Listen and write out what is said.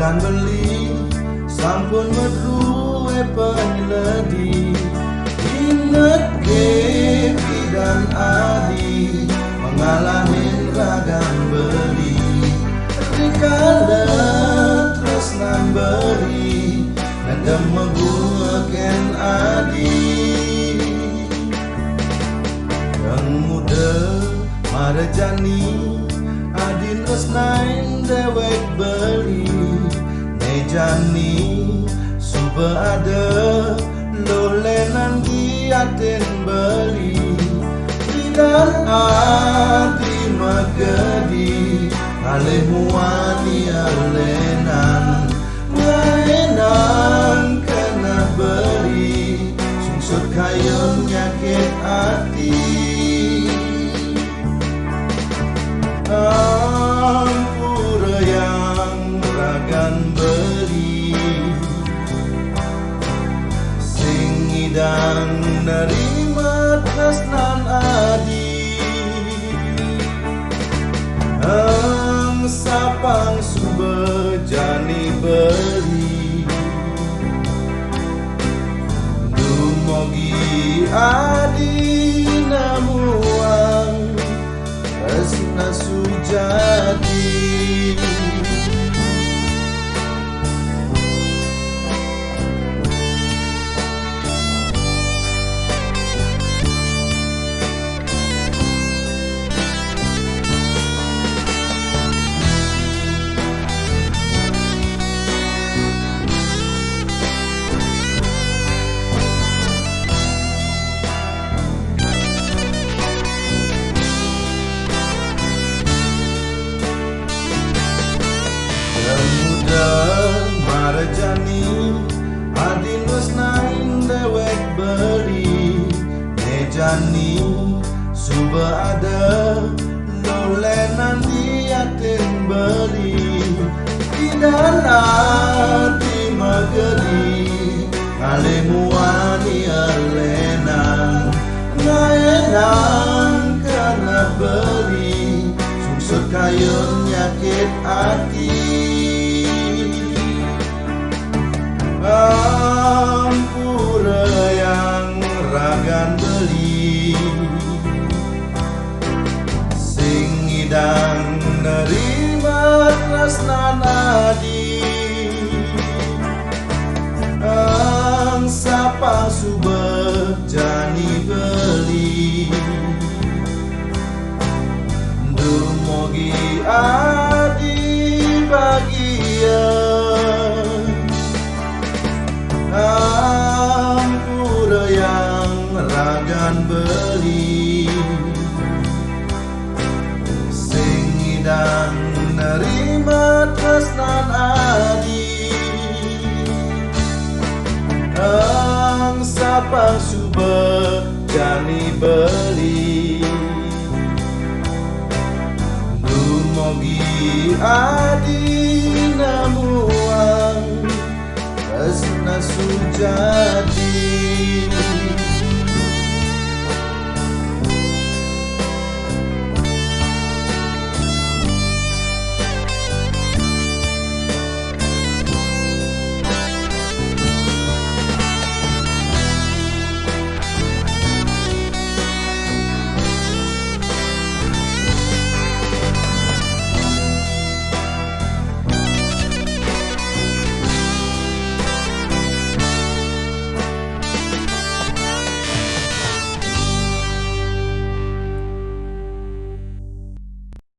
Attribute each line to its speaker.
Speaker 1: ragan beli sampun medruwe penyeledi. Inget ke dan adi mengalahin ragan beli. Rikala tresnan beri nadem meguaken adi. Yang muda marjani adin tresnain dewek beli. Nejani suba ada lolenan giatin beli. Tidak adi magadi alih muani alenan ngaenan kena beri sungsut kayon nyakit hati. Ampura yang ragan beri sing ngidang nerima tresnan adi. Sapang subejani beri dumogi adi namuang resna sujati. Marjani adin tresnain dewek beli. Nejani suba ada lolenan diatin beli. Tidak adi mageri kali muani alenan ngaenan karena beli sungsut kayon nyakit hati. Ampura yang ragan beli sing ngidang nerima tresnan adi. Sapa subejani beli dumogi adi bagia. Ampura yang ragan beli sing ngidang nerima tresnan adi. Sapang subejani beli dumogi adi